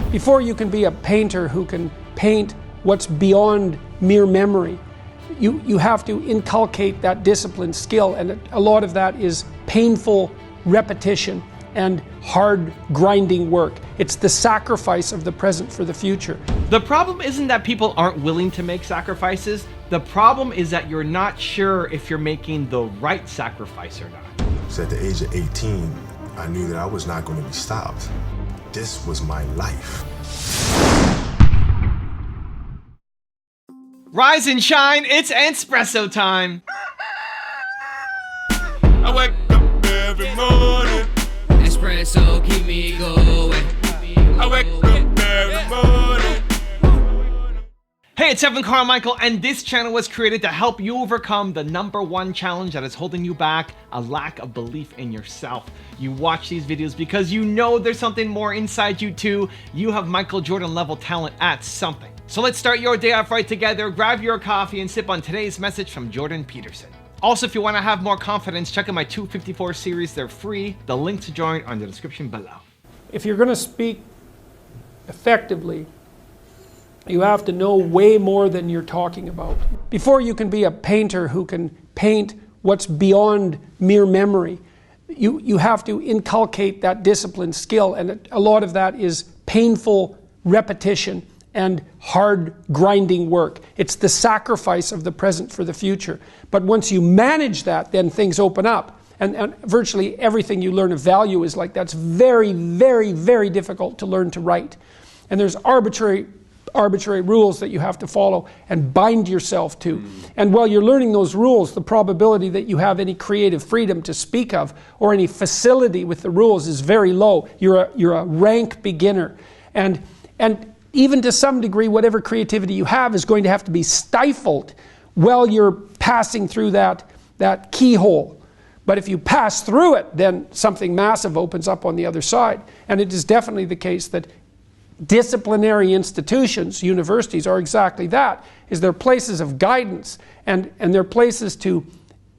Before you can be a painter who can paint what's beyond mere memory, you have to inculcate that discipline skill, and a lot of that is painful repetition and hard grinding work. It's the sacrifice of the present for the future. The problem isn't that people aren't willing to make sacrifices. The problem is that you're not sure if you're making the right sacrifice or not. So at the age of 18, I knew that I was not going to be stopped. This was my life. Rise and shine, it's Entspresso time. I wake up every morning. Espresso keep me going. I wake up every morning. Hey, it's Evan Carmichael, and this channel was created to help you overcome the #1 challenge that is holding you back, a lack of belief in yourself. You watch these videos because you know there's something more inside you too. You have Michael Jordan level talent at something. So let's start your day off right together. Grab your coffee and sip on today's message from Jordan Peterson. Also, if you want to have more confidence, check out my 254 series. They're free. The link to join are in the description below. If you're going to speak effectively, you have to know way more than you're talking about. Before you can be a painter who can paint what's beyond mere memory, you have to inculcate that discipline skill, and a lot of that is painful repetition and hard grinding work. It's the sacrifice of the present for the future. But once you manage that, then things open up. And virtually everything you learn of value is like that's very, very, very difficult to learn to write. And there's arbitrary rules that you have to follow and bind yourself to. And while you're learning those rules, the probability that you have any creative freedom to speak of or any facility with the rules is very low. You're a rank beginner. And even to some degree, whatever creativity you have is going to have to be stifled while you're passing through that keyhole. But if you pass through it, then something massive opens up on the other side. And it is definitely the case that disciplinary institutions, universities, are exactly that. Is they're places of guidance, and they're places to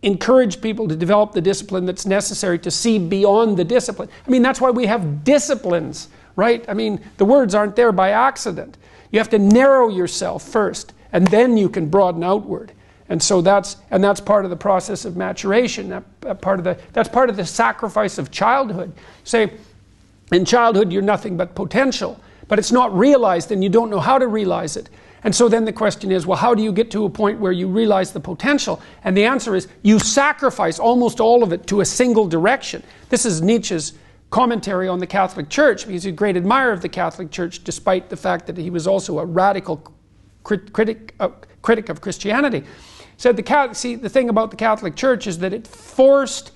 encourage people to develop the discipline that's necessary to see beyond the discipline. I mean, that's why we have disciplines, right? I mean, the words aren't there by accident. You have to narrow yourself first, and then you can broaden outward. And so that's part of the process of maturation. That's part of the sacrifice of childhood. Say, in childhood you're nothing but potential, but it's not realized, and you don't know how to realize it. And so then the question is, well, how do you get to a point where you realize the potential? And the answer is, you sacrifice almost all of it to a single direction. This is Nietzsche's commentary on the Catholic Church. He's a great admirer of the Catholic Church, despite the fact that he was also a radical critic of Christianity. He said, the thing about the Catholic Church is that it forced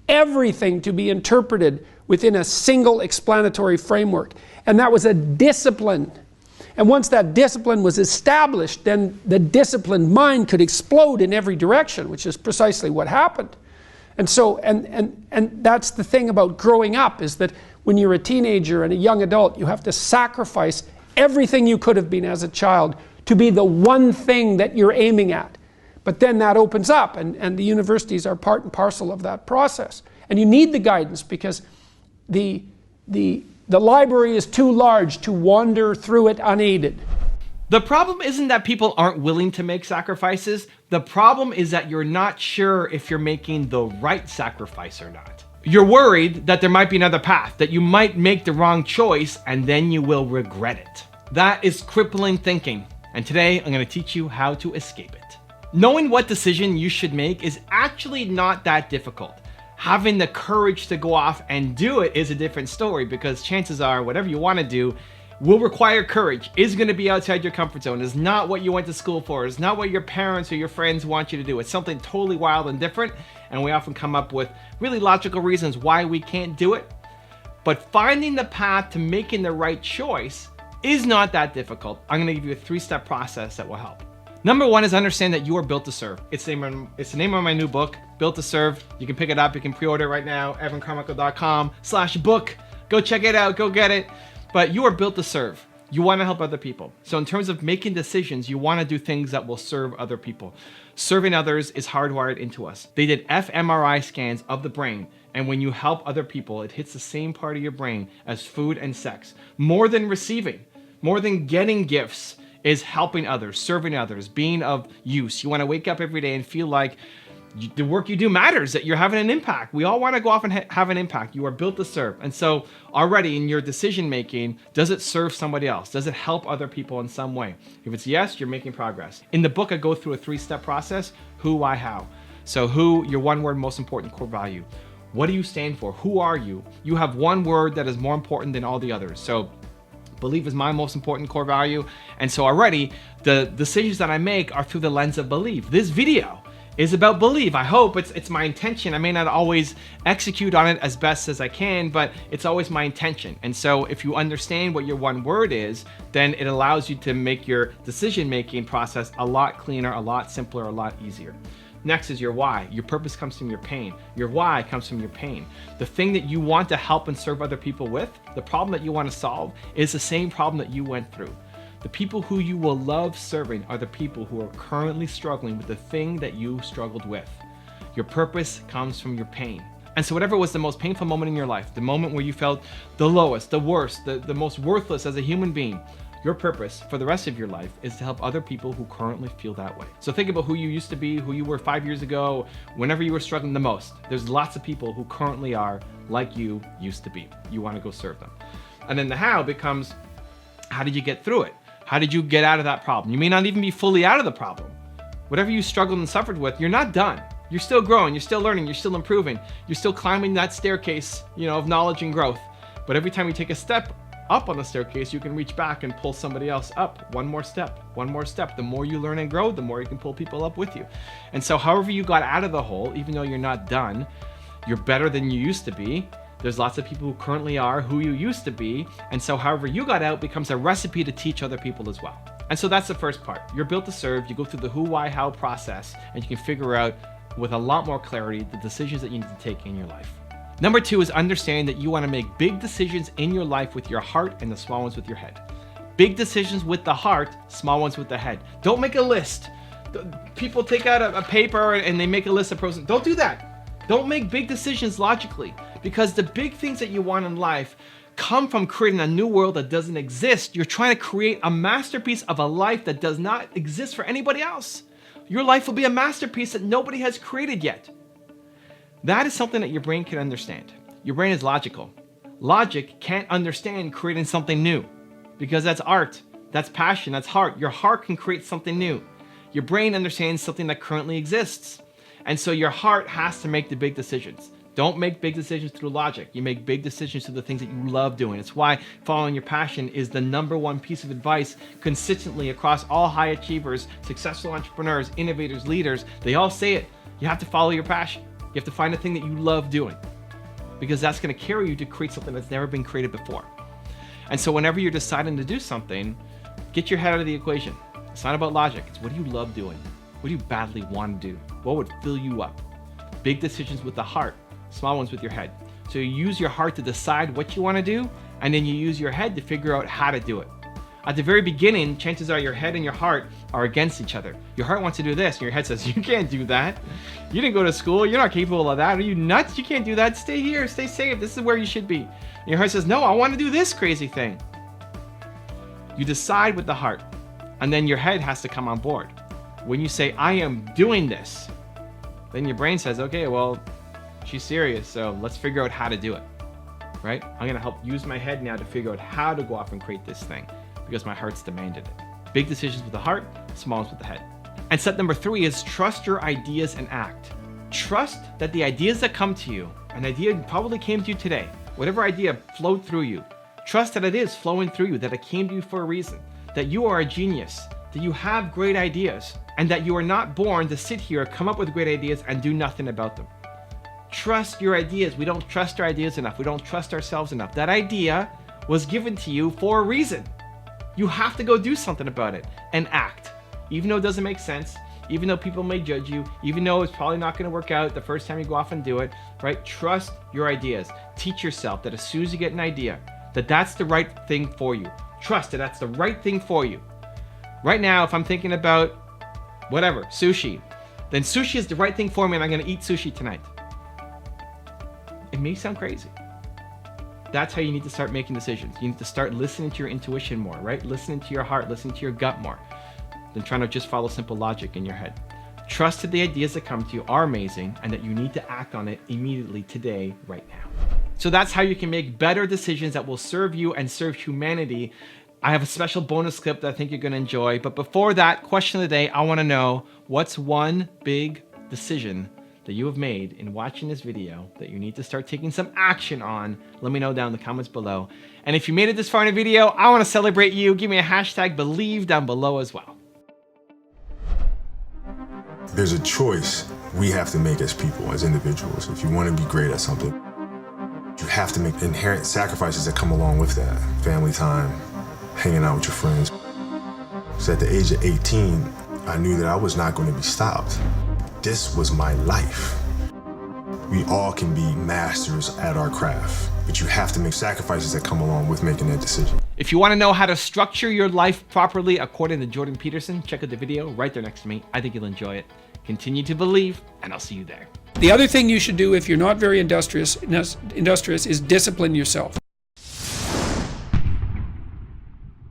everything to be interpreted within a single explanatory framework. And that was a discipline. And once that discipline was established, then the disciplined mind could explode in every direction, which is precisely what happened. And so, and that's the thing about growing up, is that when you're a teenager and a young adult, you have to sacrifice everything you could have been as a child to be the one thing that you're aiming at. But then that opens up, and the universities are part and parcel of that process. And you need the guidance, because the library is too large to wander through it unaided. The problem isn't that people aren't willing to make sacrifices. The problem is that you're not sure if you're making the right sacrifice or not. You're worried that there might be another path, that you might make the wrong choice and then you will regret it. That is crippling thinking. And today I'm going to teach you how to escape it. Knowing what decision you should make is actually not that difficult. Having the courage to go off and do it is a different story, because chances are whatever you want to do will require courage, is going to be outside your comfort zone, is not what you went to school for, is not what your parents or your friends want you to do. It's something totally wild and different, and we often come up with really logical reasons why we can't do it. But finding the path to making the right choice is not that difficult. I'm going to give you a 3-step process that will help. Number 1 is understand that you are built to serve. It's the name of my new book, Built to Serve. You can pick it up. You can pre-order it right now, evancarmichael.com/book. Go check it out. Go get it. But you are built to serve. You want to help other people. So in terms of making decisions, you want to do things that will serve other people. Serving others is hardwired into us. They did fMRI scans of the brain, And when you help other people, it hits the same part of your brain as food and sex. More than receiving, more than getting gifts, is helping others, serving others, being of use. You want to wake up every day and feel like the work you do matters, that you're having an impact. We all want to go off and have an impact. You are built to serve. And so already in your decision making, does it serve somebody else? Does it help other people in some way? If it's yes, you're making progress. In the book, I go through a 3-step process: who, why, how. So who, your one word, most important core value. What do you stand for? Who are you? You have one word that is more important than all the others. So belief is my most important core value. And so already the decisions that I make are through the lens of belief. This video is about belief. I hope it's my intention. I may not always execute on it as best as I can, but it's always my intention. And so if you understand what your one word is, then it allows you to make your decision-making process a lot cleaner, a lot simpler, a lot easier. Next is your why. Your purpose comes from your pain. Your why comes from your pain. The thing that you want to help and serve other people with, the problem that you want to solve, is the same problem that you went through. The people who you will love serving are the people who are currently struggling with the thing that you struggled with. Your purpose comes from your pain. And so whatever was the most painful moment in your life, the moment where you felt the lowest, the worst, the most worthless as a human being, your purpose for the rest of your life is to help other people who currently feel that way. So think about who you used to be, who you were 5 years ago, whenever you were struggling the most. There's lots of people who currently are like you used to be. You want to go serve them. And then the how becomes, how did you get through it? How did you get out of that problem? You may not even be fully out of the problem. Whatever you struggled and suffered with, you're not done. You're still growing, you're still learning, you're still improving. You're still climbing that staircase, of knowledge and growth. But every time you take a step up on the staircase, you can reach back and pull somebody else up. One more step, one more step. The more you learn and grow, the more you can pull people up with you. And so however you got out of the hole, even though you're not done, you're better than you used to be. There's lots of people who currently are who you used to be. And so however you got out becomes a recipe to teach other people as well. And so that's the first part. You're built to serve. You go through the who, why, how process, and you can figure out with a lot more clarity the decisions that you need to take in your life. Number 2 is understanding that you want to make big decisions in your life with your heart and the small ones with your head. Big decisions with the heart, small ones with the head. Don't make a list. People take out a paper and they make a list of pros. Don't do that. Don't make big decisions logically, because the big things that you want in life come from creating a new world that doesn't exist. You're trying to create a masterpiece of a life that does not exist for anybody else. Your life will be a masterpiece that nobody has created yet. That is something that your brain can understand. Your brain is logical. Logic can't understand creating something new, because that's art, that's passion, that's heart. Your heart can create something new. Your brain understands something that currently exists. And so your heart has to make the big decisions. Don't make big decisions through logic. You make big decisions through the things that you love doing. It's why following your passion is the number one piece of advice consistently across all high achievers, successful entrepreneurs, innovators, leaders. They all say it. You have to follow your passion. You have to find a thing that you love doing, because that's going to carry you to create something that's never been created before. And so whenever you're deciding to do something, get your head out of the equation. It's not about logic. It's what do you love doing? What do you badly want to do? What would fill you up? Big decisions with the heart, small ones with your head. So you use your heart to decide what you want to do, and then you use your head to figure out how to do it. At the very beginning, chances are your head and your heart are against each other. Your heart wants to do this, and your head says, you can't do that. You didn't go to school. You're not capable of that. Are you nuts? You can't do that. Stay here. Stay safe. This is where you should be. And your heart says, no, I want to do this crazy thing. You decide with the heart, and then your head has to come on board. When you say, I am doing this, then your brain says, okay, well, she's serious, so let's figure out how to do it, right? I'm going to help use my head now to figure out how to go off and create this thing, because my heart's demanded it. Big decisions with the heart, small ones with the head. And step number 3 is trust your ideas and act. Trust that the ideas that come to you, an idea probably came to you today, whatever idea flowed through you, trust that it is flowing through you, that it came to you for a reason, that you are a genius, that you have great ideas, and that you are not born to sit here, come up with great ideas, and do nothing about them. Trust your ideas. We don't trust our ideas enough. We don't trust ourselves enough. That idea was given to you for a reason. You have to go do something about it and act. Even though it doesn't make sense, even though people may judge you, even though it's probably not going to work out the first time you go off and do it, right? Trust your ideas. Teach yourself that as soon as you get an idea, that that's the right thing for you. Trust that that's the right thing for you. Right now, if I'm thinking about whatever, sushi, then sushi is the right thing for me and I'm going to eat sushi tonight. It may sound crazy. That's how you need to start making decisions. You need to start listening to your intuition more, right? Listening to your heart, listening to your gut more than trying to just follow simple logic in your head. Trust that the ideas that come to you are amazing and that you need to act on it immediately today, right now. So that's how you can make better decisions that will serve you and serve humanity. I have a special bonus clip that I think you're gonna enjoy. But before that, question of the day, I wanna know, what's one big decision that you have made in watching this video that you need to start taking some action on? Let me know down in the comments below. And if you made it this far in the video, I wanna celebrate you. Give me a hashtag believe down below as well. There's a choice we have to make as people, as individuals. If you want to be great at something, you have to make inherent sacrifices that come along with that. Family time, hanging out with your friends. So at the age of 18, I knew that I was not going to be stopped. This was my life. We all can be masters at our craft, but you have to make sacrifices that come along with making that decision. If you want to know how to structure your life properly according to Jordan Peterson, check out the video right there next to me. I think you'll enjoy it. Continue to believe, and I'll see you there. The other thing you should do if you're not very industrious is discipline yourself.